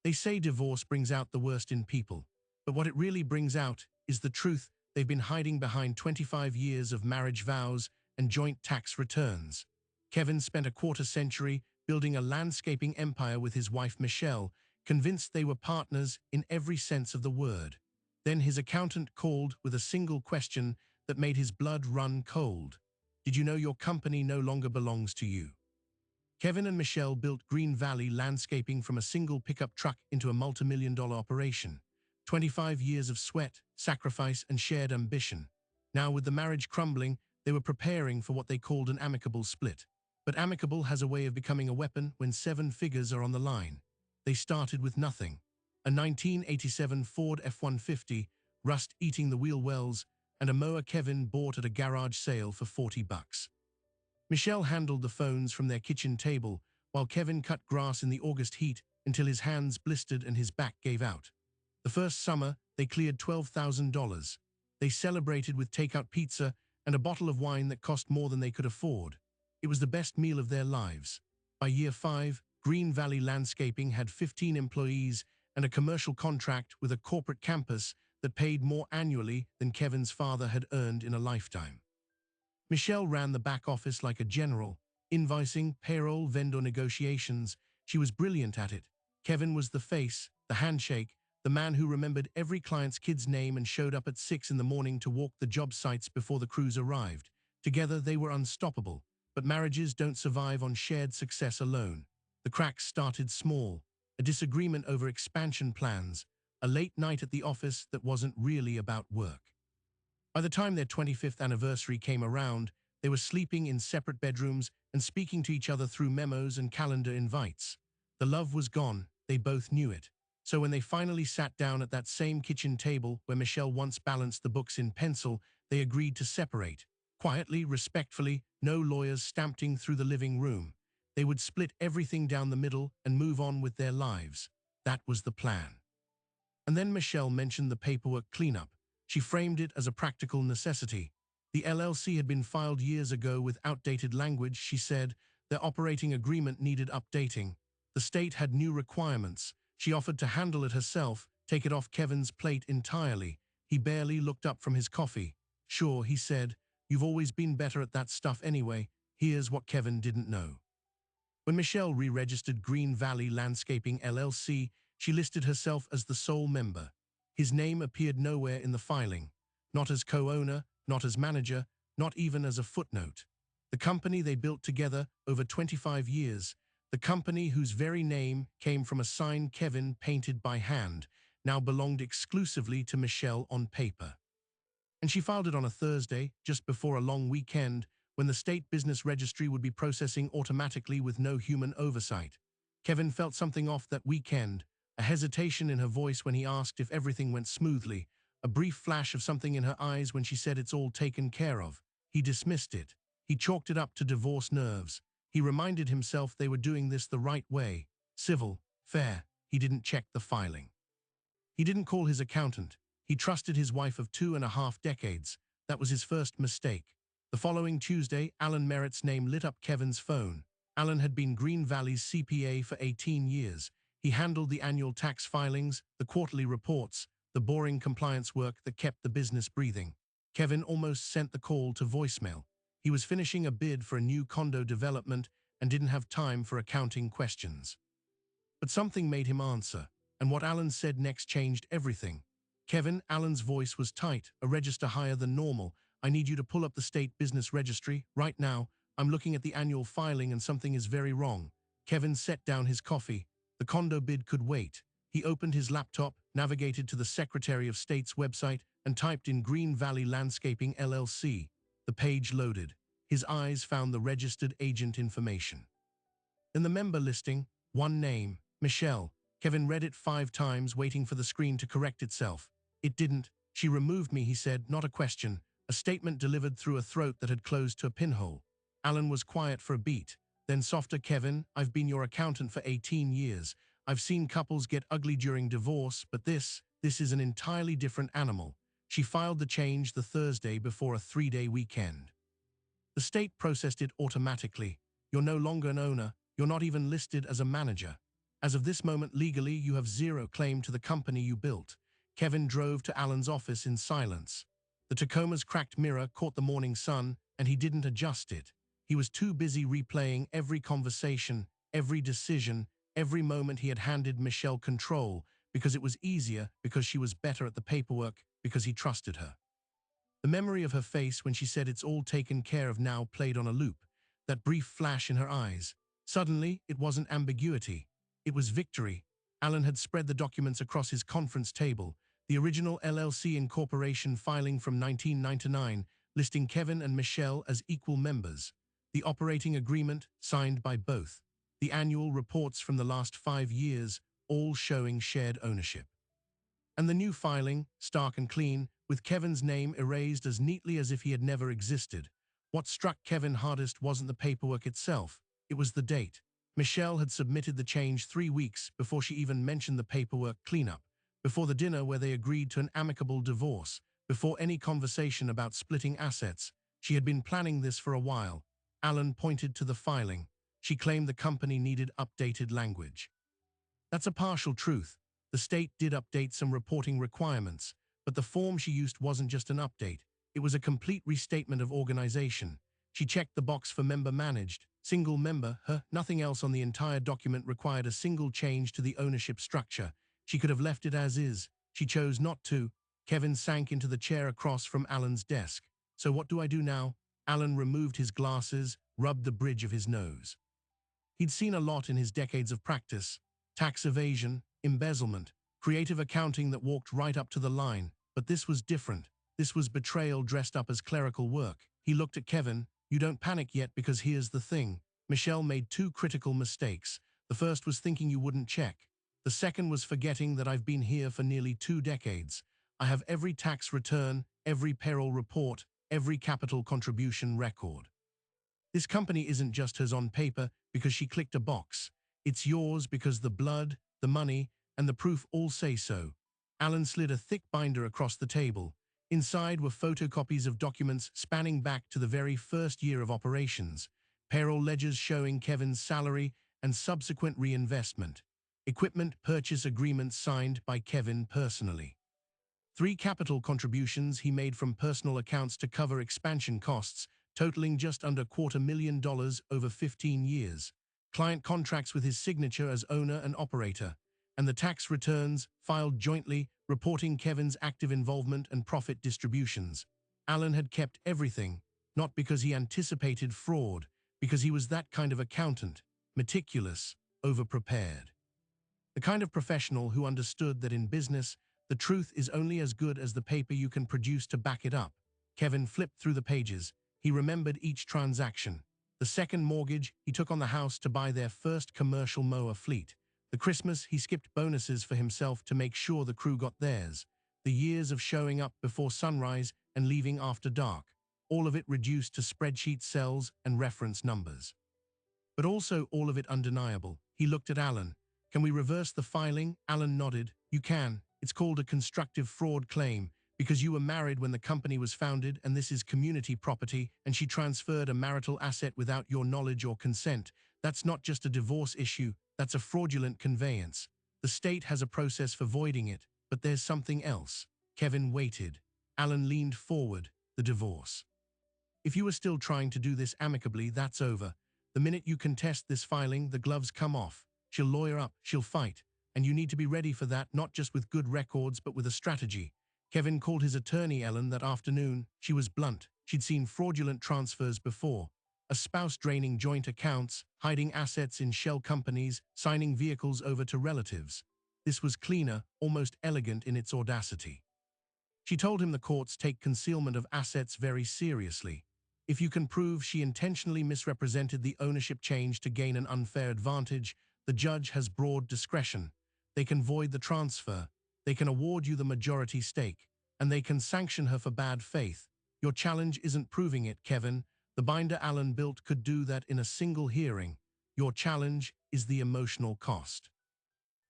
They say divorce brings out the worst in people, but what it really brings out is the truth they've been hiding behind 25 years of marriage vows and joint tax returns. Kevin spent a quarter century building a landscaping empire with his wife Michelle, convinced they were partners in every sense of the word. Then his accountant called with a single question that made his blood run cold. Did you know your company no longer belongs to you? Kevin and Michelle built Green Valley Landscaping from a single pickup truck into a multi-million-dollar operation. 25 years of sweat, sacrifice, and shared ambition. Now, with the marriage crumbling, they were preparing for what they called an amicable split. But amicable has a way of becoming a weapon when 7 figures are on the line. They started with nothing. A 1987 Ford F-150, rust eating the wheel wells, and a mower Kevin bought at a garage sale for $40. Michelle handled the phones from their kitchen table, while Kevin cut grass in the August heat until his hands blistered and his back gave out. The first summer, they cleared $12,000. They celebrated with takeout pizza and a bottle of wine that cost more than they could afford. It was the best meal of their lives. By year 5, Green Valley Landscaping had 15 employees and a commercial contract with a corporate campus that paid more annually than Kevin's father had earned in a lifetime. Michelle ran the back office like a general, invoicing, payroll, vendor negotiations. She was brilliant at it. Kevin was the face, the handshake, the man who remembered every client's kid's name and showed up at 6 in the morning to walk the job sites before the crews arrived. Together, they were unstoppable. But marriages don't survive on shared success alone. The cracks started small, a disagreement over expansion plans, a late night at the office that wasn't really about work. By the time their 25th anniversary came around, they were sleeping in separate bedrooms and speaking to each other through memos and calendar invites. The love was gone, they both knew it. So when they finally sat down at that same kitchen table where Michelle once balanced the books in pencil, they agreed to separate. Quietly, respectfully, no lawyers stamping through the living room. They would split everything down the middle and move on with their lives. That was the plan. And then Michelle mentioned the paperwork cleanup. She framed it as a practical necessity. The LLC had been filed years ago with outdated language, she said. Their operating agreement needed updating. The state had new requirements. She offered to handle it herself, take it off Kevin's plate entirely. He barely looked up from his coffee. Sure, he said, you've always been better at that stuff anyway. Here's what Kevin didn't know. When Michelle re-registered Green Valley Landscaping LLC, she listed herself as the sole member. His name appeared nowhere in the filing, not as co-owner, not as manager, not even as a footnote. The company they built together over 25 years, the company whose very name came from a sign Kevin painted by hand, now belonged exclusively to Michelle on paper. And she filed it on a Thursday, just before a long weekend, when the state business registry would be processing automatically with no human oversight. Kevin felt something off that weekend, a hesitation in her voice when he asked if everything went smoothly, a brief flash of something in her eyes when she said it's all taken care of. He dismissed it. He chalked it up to divorce nerves. He reminded himself they were doing this the right way, civil, fair. He didn't check the filing. He didn't call his accountant. He trusted his wife of 2.5 decades. That was his first mistake. The following Tuesday, Alan Merritt's name lit up Kevin's phone. Alan had been Green Valley's CPA for 18 years. He handled the annual tax filings, the quarterly reports, the boring compliance work that kept the business breathing. Kevin almost sent the call to voicemail. He was finishing a bid for a new condo development and didn't have time for accounting questions. But something made him answer, and what Alan said next changed everything. Kevin, Alan's voice was tight, a register higher than normal. I need you to pull up the state business registry, right now. I'm looking at the annual filing and something is very wrong. Kevin set down his coffee. The condo bid could wait. He opened his laptop, navigated to the Secretary of State's website, and typed in Green Valley Landscaping LLC. The page loaded. His eyes found the registered agent information. In the member listing, one name, Michelle. Kevin read it 5 times, waiting for the screen to correct itself. It didn't. She removed me, he said, not a question. A statement delivered through a throat that had closed to a pinhole. Alan was quiet for a beat. Then softer, Kevin, I've been your accountant for 18 years. I've seen couples get ugly during divorce, but this is an entirely different animal. She filed the change the Thursday before a 3-day weekend. The state processed it automatically. You're no longer an owner. You're not even listed as a manager. As of this moment, legally, you have zero claim to the company you built. Kevin drove to Alan's office in silence. The Tacoma's cracked mirror caught the morning sun, and he didn't adjust it. He was too busy replaying every conversation, every decision, every moment he had handed Michelle control, because it was easier, because she was better at the paperwork, because he trusted her. The memory of her face when she said it's all taken care of now played on a loop, that brief flash in her eyes. Suddenly, it wasn't ambiguity. It was victory. Alan had spread the documents across his conference table, the original LLC incorporation filing from 1999, listing Kevin and Michelle as equal members, the operating agreement signed by both, the annual reports from the last 5 years, all showing shared ownership. And the new filing, stark and clean, with Kevin's name erased as neatly as if he had never existed. What struck Kevin hardest wasn't the paperwork itself, it was the date. Michelle had submitted the change 3 weeks before she even mentioned the paperwork cleanup, before the dinner where they agreed to an amicable divorce, before any conversation about splitting assets. She had been planning this for a while. Alan pointed to the filing. She claimed the company needed updated language. That's a partial truth. The state did update some reporting requirements, but the form she used wasn't just an update. It was a complete restatement of organization. She checked the box for member managed, single member, nothing else on the entire document required a single change to the ownership structure. She could have left it as is. She chose not to. Kevin sank into the chair across from Alan's desk. So what do I do now? Alan removed his glasses, rubbed the bridge of his nose. He'd seen a lot in his decades of practice. Tax evasion, embezzlement, creative accounting that walked right up to the line. But this was different. This was betrayal dressed up as clerical work. He looked at Kevin. You don't panic yet, because here's the thing. Michelle made 2 critical mistakes. The first was thinking you wouldn't check. The second was forgetting that I've been here for nearly 2 decades. I have every tax return, every payroll report, every capital contribution record. This company isn't just hers on paper because she clicked a box. It's yours because the blood, the money, and the proof all say so. Alan slid a thick binder across the table. Inside were photocopies of documents spanning back to the very first year of operations, payroll ledgers showing Kevin's salary and subsequent reinvestment, equipment purchase agreements signed by Kevin personally. 3 capital contributions he made from personal accounts to cover expansion costs, totaling just under $250,000 over 15 years. Client contracts with his signature as owner and operator, and the tax returns filed jointly reporting Kevin's active involvement and profit distributions. Alan had kept everything, not because he anticipated fraud, because he was that kind of accountant, meticulous, overprepared. The kind of professional who understood that in business, the truth is only as good as the paper you can produce to back it up. Kevin flipped through the pages. He remembered each transaction. The second mortgage he took on the house to buy their first commercial mower fleet. The Christmas he skipped bonuses for himself to make sure the crew got theirs. The years of showing up before sunrise and leaving after dark. All of it reduced to spreadsheet cells and reference numbers. But also all of it undeniable. He looked at Alan. Can we reverse the filing? Alan nodded. You can. It's called a constructive fraud claim, because you were married when the company was founded and this is community property and she transferred a marital asset without your knowledge or consent. That's not just a divorce issue, that's a fraudulent conveyance. The state has a process for voiding it, but there's something else. Kevin waited. Alan leaned forward. The divorce. If you were still trying to do this amicably, that's over. The minute you contest this filing, the gloves come off. She'll lawyer up, she'll fight. And you need to be ready for that, not just with good records, but with a strategy. Kevin called his attorney Ellen that afternoon. She was blunt. She'd seen fraudulent transfers before. A spouse draining joint accounts, hiding assets in shell companies, signing vehicles over to relatives. This was cleaner, almost elegant in its audacity. She told him the courts take concealment of assets very seriously. If you can prove she intentionally misrepresented the ownership change to gain an unfair advantage, the judge has broad discretion. They can void the transfer, they can award you the majority stake, and they can sanction her for bad faith. Your challenge isn't proving it, Kevin. The binder Alan built could do that in a single hearing. Your challenge is the emotional cost.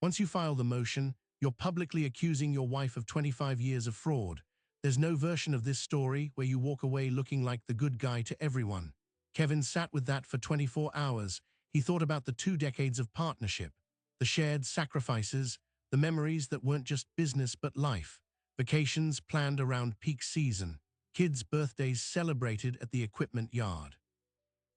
Once you file the motion, you're publicly accusing your wife of 25 years of fraud. There's no version of this story where you walk away looking like the good guy to everyone. Kevin sat with that for 24 hours. He thought about the 2 decades of partnership, The shared sacrifices, the memories that weren't just business but life. Vacations planned around peak season. Kids' birthdays celebrated at the equipment yard.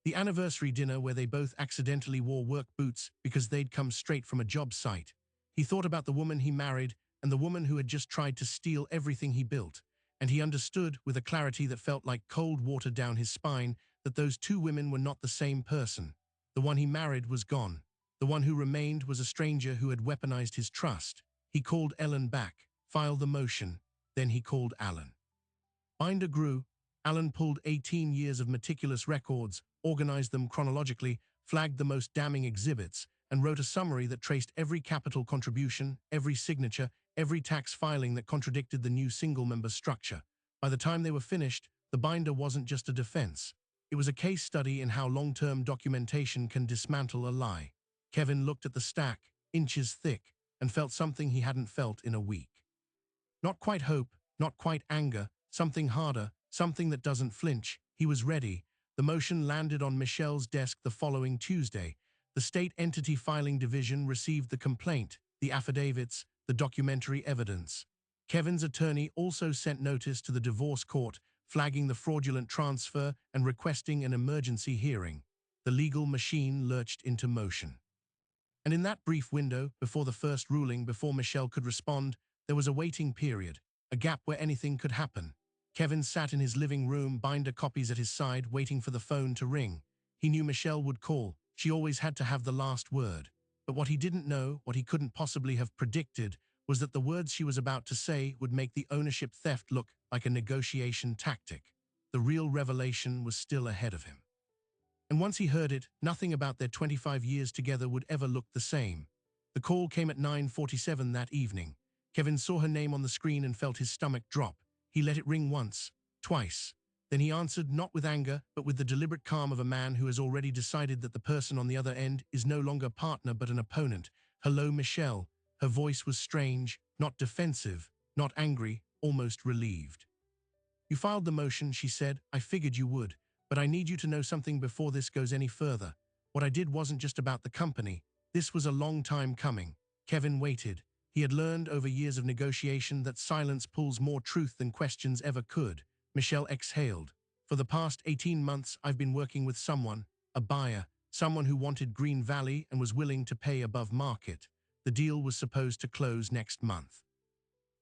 The anniversary dinner where they both accidentally wore work boots because they'd come straight from a job site. He thought about the woman he married and the woman who had just tried to steal everything he built, and he understood with a clarity that felt like cold water down his spine that those two women were not the same person. The one he married was gone. The one who remained was a stranger who had weaponized his trust. He called Ellen back, filed the motion, then he called Alan. Binder grew. Alan pulled 18 years of meticulous records, organized them chronologically, flagged the most damning exhibits, and wrote a summary that traced every capital contribution, every signature, every tax filing that contradicted the new single-member structure. By the time they were finished, the binder wasn't just a defense. It was a case study in how long-term documentation can dismantle a lie. Kevin looked at the stack, inches thick, and felt something he hadn't felt in a week. Not quite hope, not quite anger, something harder, something that doesn't flinch. He was ready. The motion landed on Michelle's desk the following Tuesday. The State Entity Filing Division received the complaint, the affidavits, the documentary evidence. Kevin's attorney also sent notice to the divorce court, flagging the fraudulent transfer and requesting an emergency hearing. The legal machine lurched into motion. And in that brief window, before the first ruling, before Michelle could respond, there was a waiting period, a gap where anything could happen. Kevin sat in his living room, binder copies at his side, waiting for the phone to ring. He knew Michelle would call. She always had to have the last word. But what he didn't know, what he couldn't possibly have predicted, was that the words she was about to say would make the ownership theft look like a negotiation tactic. The real revelation was still ahead of him. And once he heard it, nothing about their 25 years together would ever look the same. The call came at 9:47 that evening. Kevin saw her name on the screen and felt his stomach drop. He let it ring once, twice. Then he answered, not with anger, but with the deliberate calm of a man who has already decided that the person on the other end is no longer a partner but an opponent. "Hello, Michelle." Her voice was strange, not defensive, not angry, almost relieved. "You filed the motion," she said. "I figured you would. But I need you to know something before this goes any further. What I did wasn't just about the company. This was a long time coming." Kevin waited. He had learned over years of negotiation that silence pulls more truth than questions ever could. Michelle exhaled. "For the past 18 months, I've been working with someone, a buyer, someone who wanted Green Valley and was willing to pay above market. The deal was supposed to close next month.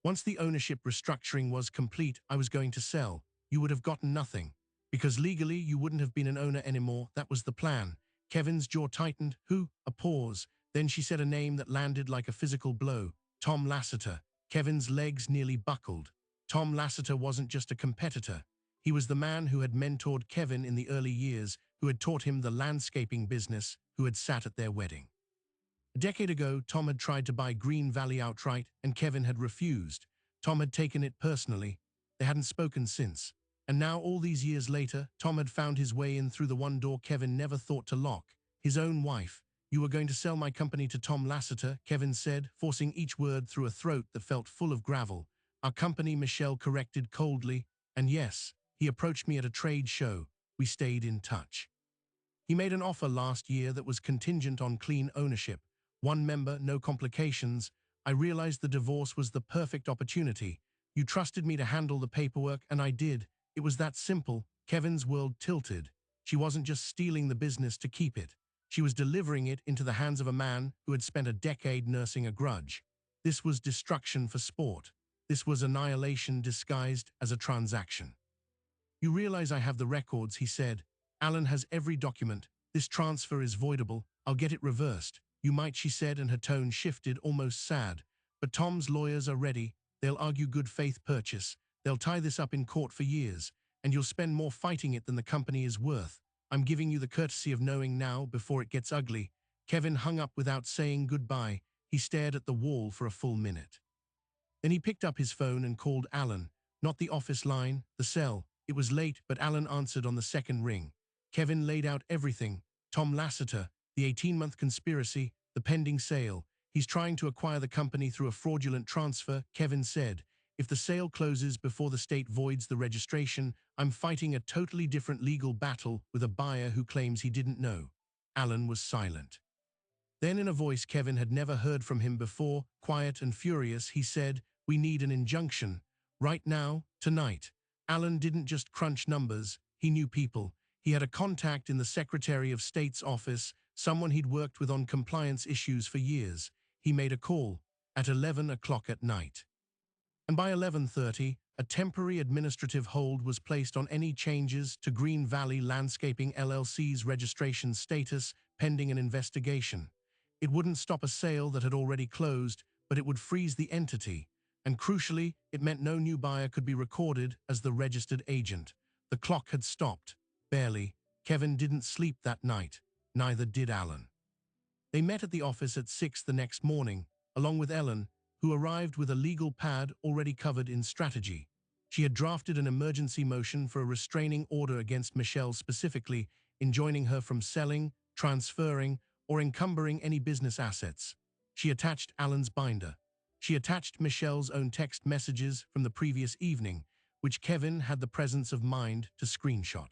Once the ownership restructuring was complete, I was going to sell. You would have gotten nothing. Because legally, you wouldn't have been an owner anymore. That was the plan." Kevin's jaw tightened. "Who?" A pause. Then she said a name that landed like a physical blow. "Tom Lassiter." Kevin's legs nearly buckled. Tom Lassiter wasn't just a competitor. He was the man who had mentored Kevin in the early years, who had taught him the landscaping business, who had sat at their wedding. A decade ago, Tom had tried to buy Green Valley outright, and Kevin had refused. Tom had taken it personally. They hadn't spoken since. And now, all these years later, Tom had found his way in through the one door Kevin never thought to lock. His own wife. "You were going to sell my company to Tom Lassiter," Kevin said, forcing each word through a throat that felt full of gravel. "Our company," Michelle corrected coldly. "And yes, he approached me at a trade show. We stayed in touch. He made an offer last year that was contingent on clean ownership. One member, no complications. I realized the divorce was the perfect opportunity. You trusted me to handle the paperwork, and I did. It was that simple." Kevin's world tilted. She wasn't just stealing the business to keep it. She was delivering it into the hands of a man who had spent a decade nursing a grudge. This was destruction for sport. This was annihilation disguised as a transaction. "You realize I have the records," he said. "Alan has every document. This transfer is voidable. I'll get it reversed." "You might," she said, and her tone shifted, almost sad. "But Tom's lawyers are ready. They'll argue good faith purchase. They'll tie this up in court for years, and you'll spend more fighting it than the company is worth. I'm giving you the courtesy of knowing now before it gets ugly." Kevin hung up without saying goodbye. He stared at the wall for a full minute. Then he picked up his phone and called Alan. Not the office line, the cell. It was late, but Alan answered on the second ring. Kevin laid out everything. Tom Lassiter, the 18-month conspiracy, the pending sale. "He's trying to acquire the company through a fraudulent transfer," Kevin said. "If the sale closes before the state voids the registration, I'm fighting a totally different legal battle with a buyer who claims he didn't know." Alan was silent. Then in a voice Kevin had never heard from him before, quiet and furious, he said, "We need an injunction. Right now, tonight." Alan didn't just crunch numbers, he knew people. He had a contact in the Secretary of State's office, someone he'd worked with on compliance issues for years. He made a call at 11 o'clock at night. And by 11:30, a temporary administrative hold was placed on any changes to Green Valley Landscaping LLC's registration status pending an investigation. It wouldn't stop a sale that had already closed, but it would freeze the entity. And crucially, it meant no new buyer could be recorded as the registered agent. The clock had stopped. Barely. Kevin didn't sleep that night. Neither did Alan. They met at the office at 6 the next morning, along with Ellen, who arrived with a legal pad already covered in strategy. She had drafted an emergency motion for a restraining order against Michelle specifically, enjoining her from selling, transferring, or encumbering any business assets. She attached Alan's binder. She attached Michelle's own text messages from the previous evening, which Kevin had the presence of mind to screenshot.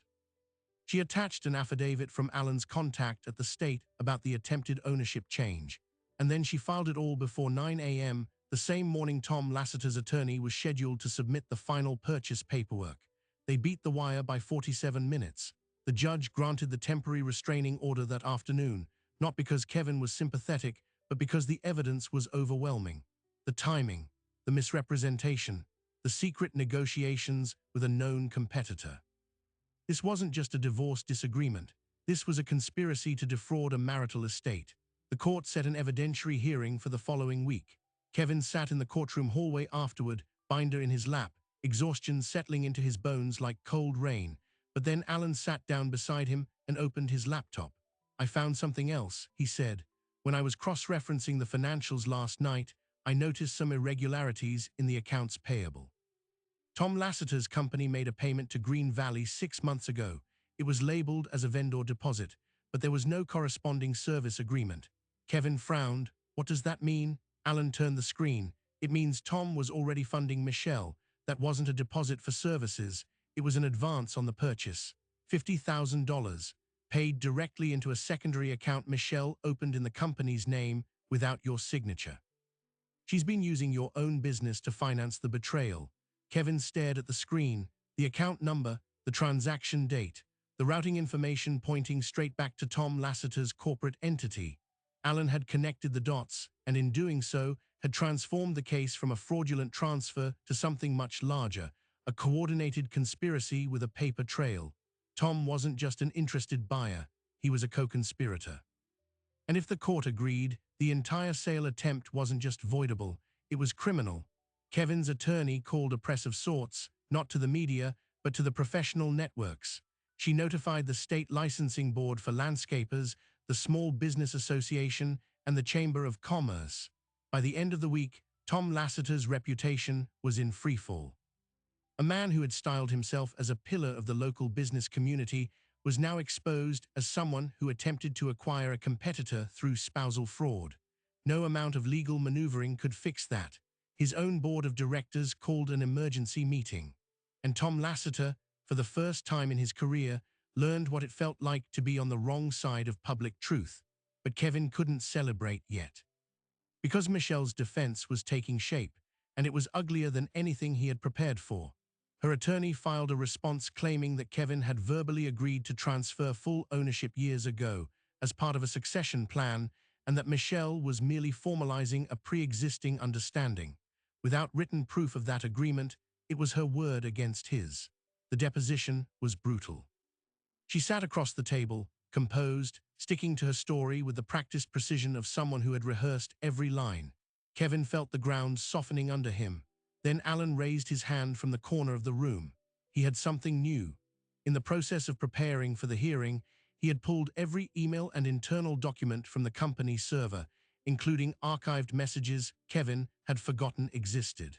She attached an affidavit from Alan's contact at the state about the attempted ownership change. And then she filed it all before 9 a.m., the same morning Tom Lasseter's attorney was scheduled to submit the final purchase paperwork. They beat the wire by 47 minutes. The judge granted the temporary restraining order that afternoon, not because Kevin was sympathetic, but because the evidence was overwhelming. The timing, the misrepresentation, the secret negotiations with a known competitor. This wasn't just a divorce disagreement. This was a conspiracy to defraud a marital estate. The court set an evidentiary hearing for the following week. Kevin sat in the courtroom hallway afterward, binder in his lap, exhaustion settling into his bones like cold rain. But then Alan sat down beside him and opened his laptop. "I found something else," he said. "When I was cross-referencing the financials last night, I noticed some irregularities in the accounts payable. Tom Lasseter's company made a payment to Green Valley 6 months ago. It was labeled as a vendor deposit, but there was no corresponding service agreement." Kevin frowned. "What does that mean?" Alan turned the screen. "It means Tom was already funding Michelle. That wasn't a deposit for services. It was an advance on the purchase. $50,000, paid directly into a secondary account Michelle opened in the company's name without your signature. She's been using your own business to finance the betrayal." Kevin stared at the screen, the account number, the transaction date, the routing information pointing straight back to Tom Lasseter's corporate entity. Alan had connected the dots, and in doing so, had transformed the case from a fraudulent transfer to something much larger, a coordinated conspiracy with a paper trail. Tom wasn't just an interested buyer, he was a co-conspirator. And if the court agreed, the entire sale attempt wasn't just voidable, it was criminal. Kevin's attorney called a press of sorts, not to the media, but to the professional networks. She notified the State Licensing Board for Landscapers, the Small Business Association, and the Chamber of Commerce. By the end of the week, Tom Lasseter's reputation was in freefall. A man who had styled himself as a pillar of the local business community was now exposed as someone who attempted to acquire a competitor through spousal fraud. No amount of legal maneuvering could fix that. His own board of directors called an emergency meeting. And Tom Lasseter, for the first time in his career, learned what it felt like to be on the wrong side of public truth. But Kevin couldn't celebrate yet. Because Michelle's defense was taking shape, and it was uglier than anything he had prepared for. Her attorney filed a response claiming that Kevin had verbally agreed to transfer full ownership years ago as part of a succession plan, and that Michelle was merely formalizing a pre-existing understanding. Without written proof of that agreement, it was her word against his. The deposition was brutal. She sat across the table, composed, sticking to her story with the practiced precision of someone who had rehearsed every line. Kevin felt the ground softening under him. Then Alan raised his hand from the corner of the room. He had something new. In the process of preparing for the hearing, he had pulled every email and internal document from the company server, including archived messages Kevin had forgotten existed.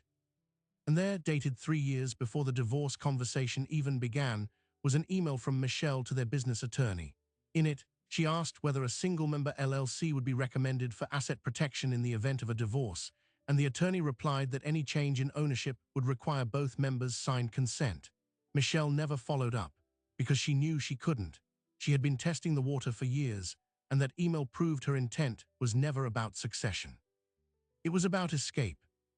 And there, dated 3 years before the divorce conversation even began, was an email from Michelle to their business attorney. In it, she asked whether a single-member LLC would be recommended for asset protection in the event of a divorce, and the attorney replied that any change in ownership would require both members sign consent. Michelle never followed up, because she knew she couldn't. She had been testing the water for years, and that email proved her intent was never about succession. It was about escape.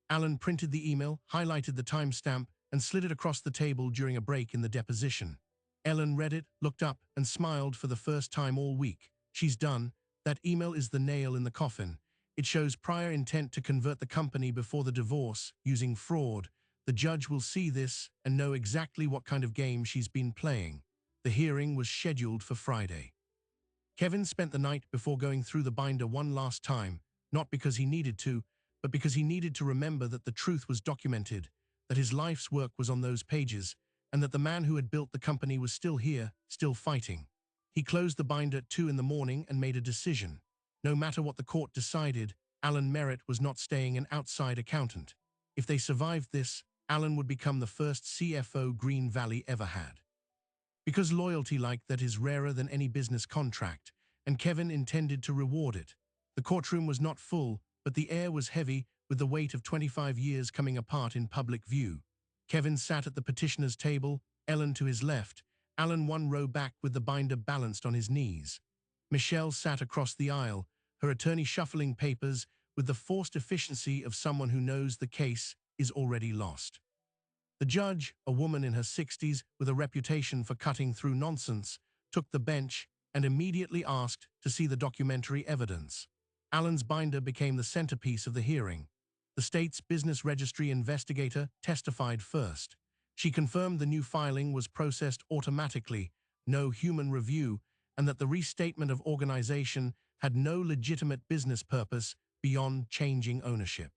Alan printed the email, highlighted the timestamp, and slid it across the table during a break in the deposition. Ellen read it, looked up, and smiled for the first time all week. She's done. That email is the nail in the coffin. It shows prior intent to convert the company before the divorce, using fraud. The judge will see this and know exactly what kind of game she's been playing. The hearing was scheduled for Friday. Kevin spent the night before going through the binder one last time, not because he needed to, but because he needed to remember that the truth was documented, that his life's work was on those pages, and that the man who had built the company was still here, still fighting. He closed the binder at 2 in the morning and made a decision. No matter what the court decided, Alan Merritt was not staying an outside accountant. If they survived this, Alan would become the first CFO Green Valley ever had. Because loyalty like that is rarer than any business contract, and Kevin intended to reward it. The courtroom was not full, but the air was heavy with the weight of 25 years coming apart in public view. Kevin sat at the petitioner's table, Ellen to his left, Alan one row back with the binder balanced on his knees. Michelle sat across the aisle, her attorney shuffling papers with the forced efficiency of someone who knows the case is already lost. The judge, a woman in her 60s with a reputation for cutting through nonsense, took the bench and immediately asked to see the documentary evidence. Alan's binder became the centerpiece of the hearing. The state's business registry investigator testified first. She confirmed the new filing was processed automatically, no human review, and that the restatement of organization had no legitimate business purpose beyond changing ownership.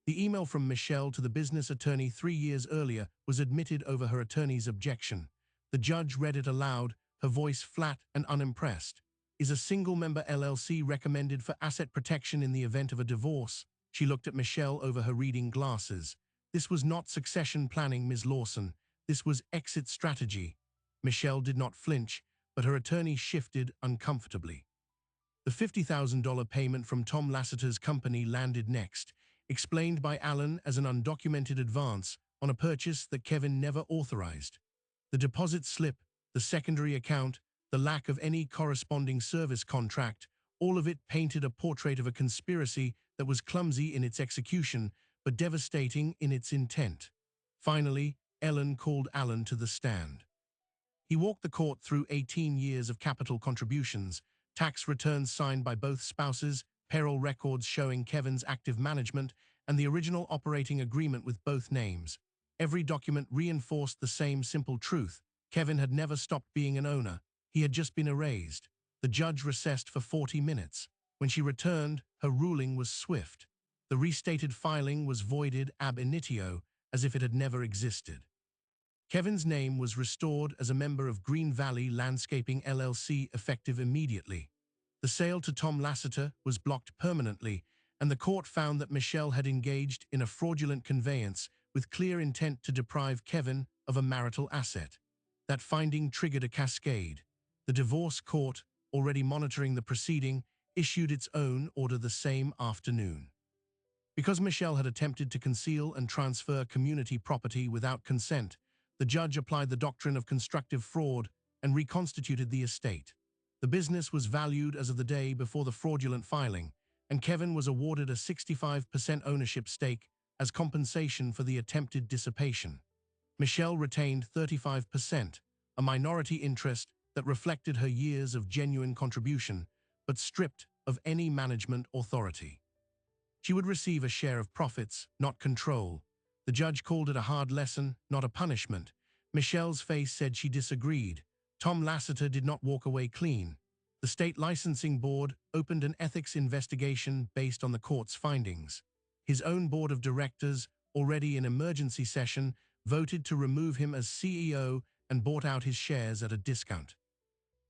The email from Michelle to the business attorney 3 years earlier was admitted over her attorney's objection. The judge read it aloud, her voice flat and unimpressed. Is a single-member LLC recommended for asset protection in the event of a divorce? She looked at Michelle over her reading glasses. This was not succession planning, Ms. Lawson. This was exit strategy. Michelle did not flinch, but her attorney shifted uncomfortably. The $50,000 payment from Tom Lasseter's company landed next, explained by Alan as an undocumented advance on a purchase that Kevin never authorized. The deposit slip, the secondary account, the lack of any corresponding service contract, all of it painted a portrait of a conspiracy that was clumsy in its execution but devastating in its intent. Finally, Ellen called Alan to the stand. He walked the court through 18 years of capital contributions, tax returns signed by both spouses, payroll records showing Kevin's active management, and the original operating agreement with both names. Every document reinforced the same simple truth. Kevin had never stopped being an owner. He had just been erased. The judge recessed for 40 minutes. When she returned, her ruling was swift. The restated filing was voided ab initio, as if it had never existed. Kevin's name was restored as a member of Green Valley Landscaping LLC effective immediately. The sale to Tom Lasseter was blocked permanently, and the court found that Michelle had engaged in a fraudulent conveyance with clear intent to deprive Kevin of a marital asset. That finding triggered a cascade. The divorce court, already monitoring the proceeding, issued its own order the same afternoon. Because Michelle had attempted to conceal and transfer community property without consent, the judge applied the doctrine of constructive fraud and reconstituted the estate. The business was valued as of the day before the fraudulent filing, and Kevin was awarded a 65% ownership stake as compensation for the attempted dissipation. Michelle retained 35%, a minority interest that reflected her years of genuine contribution, but stripped of any management authority. She would receive a share of profits, not control. The judge called it a hard lesson, not a punishment. Michelle's face said she disagreed. Tom Lasseter did not walk away clean. The state licensing board opened an ethics investigation based on the court's findings. His own board of directors, already in emergency session, voted to remove him as CEO and bought out his shares at a discount.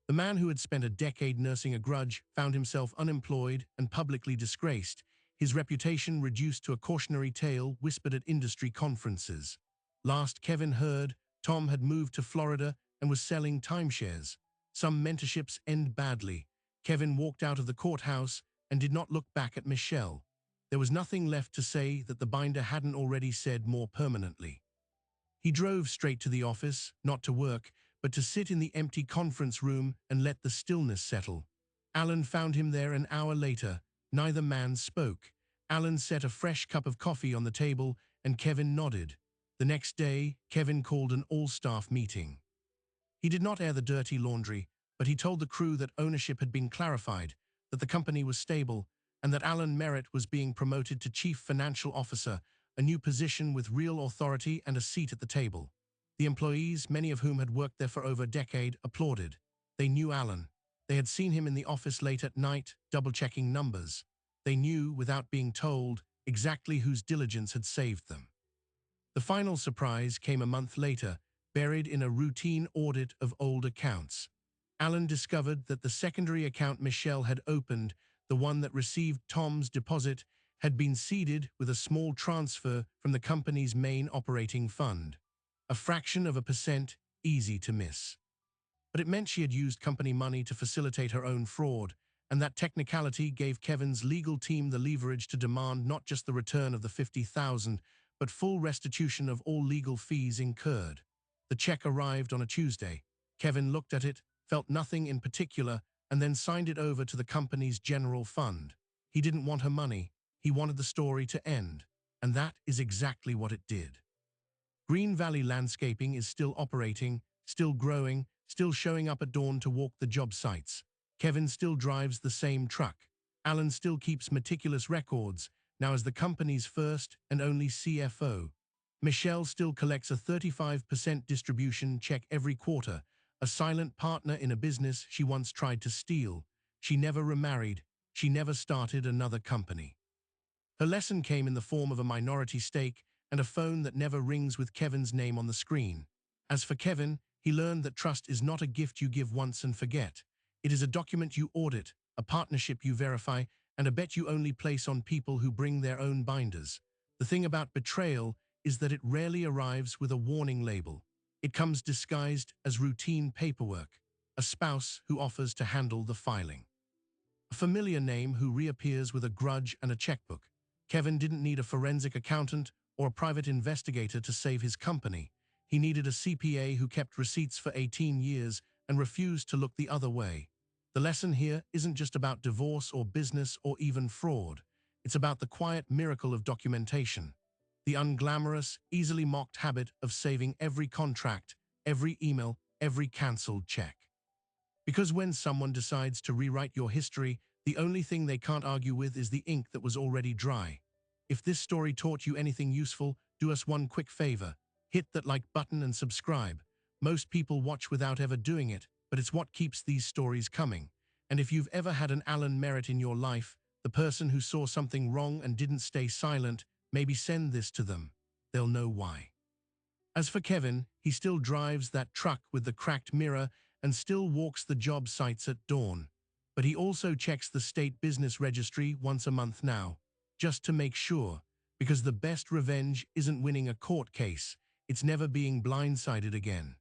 The man who had spent a decade nursing a grudge found himself unemployed and publicly disgraced, his reputation reduced to a cautionary tale whispered at industry conferences. Last Kevin heard, Tom had moved to Florida and was selling timeshares. Some mentorships end badly. Kevin walked out of the courthouse and did not look back at Michelle. There was nothing left to say that the binder hadn't already said more permanently. He drove straight to the office, not to work, but to sit in the empty conference room and let the stillness settle. Alan found him there an hour later. Neither man spoke. Alan set a fresh cup of coffee on the table, and Kevin nodded. The next day, Kevin called an all-staff meeting. He did not air the dirty laundry, but he told the crew that ownership had been clarified, that the company was stable, and that Alan Merritt was being promoted to Chief Financial Officer, a new position with real authority and a seat at the table. The employees, many of whom had worked there for over a decade, applauded. They knew Alan. They had seen him in the office late at night, double-checking numbers. They knew, without being told, exactly whose diligence had saved them. The final surprise came a month later, buried in a routine audit of old accounts. Alan discovered that the secondary account Michelle had opened, the one that received Tom's deposit, had been seeded with a small transfer from the company's main operating fund. A fraction of a percent, easy to miss. But it meant she had used company money to facilitate her own fraud, and that technicality gave Kevin's legal team the leverage to demand not just the return of the $50,000, but full restitution of all legal fees incurred. The check arrived on a Tuesday. Kevin looked at it, felt nothing in particular, and then signed it over to the company's general fund. He didn't want her money. He wanted the story to end. And that is exactly what it did. Green Valley Landscaping is still operating, still growing, still showing up at dawn to walk the job sites. Kevin still drives the same truck. Alan still keeps meticulous records, now as the company's first and only CFO. Michelle still collects a 35% distribution check every quarter, a silent partner in a business she once tried to steal. She never remarried. She never started another company. Her lesson came in the form of a minority stake and a phone that never rings with Kevin's name on the screen. As for Kevin, he learned that trust is not a gift you give once and forget. It is a document you audit, a partnership you verify, and a bet you only place on people who bring their own binders. The thing about betrayal is that it rarely arrives with a warning label. It comes disguised as routine paperwork, a spouse who offers to handle the filing, a familiar name who reappears with a grudge and a checkbook. Kevin didn't need a forensic accountant or a private investigator to save his company. He needed a CPA who kept receipts for 18 years and refused to look the other way. The lesson here isn't just about divorce or business or even fraud. It's about the quiet miracle of documentation, the unglamorous, easily mocked habit of saving every contract, every email, every cancelled check. Because when someone decides to rewrite your history, the only thing they can't argue with is the ink that was already dry. If this story taught you anything useful, do us one quick favor. Hit that like button and subscribe. Most people watch without ever doing it, but it's what keeps these stories coming. And if you've ever had an Alan Merritt in your life, the person who saw something wrong and didn't stay silent, maybe send this to them. They'll know why. As for Kevin, he still drives that truck with the cracked mirror and still walks the job sites at dawn. But he also checks the state business registry once a month now, just to make sure, because the best revenge isn't winning a court case, it's never being blindsided again.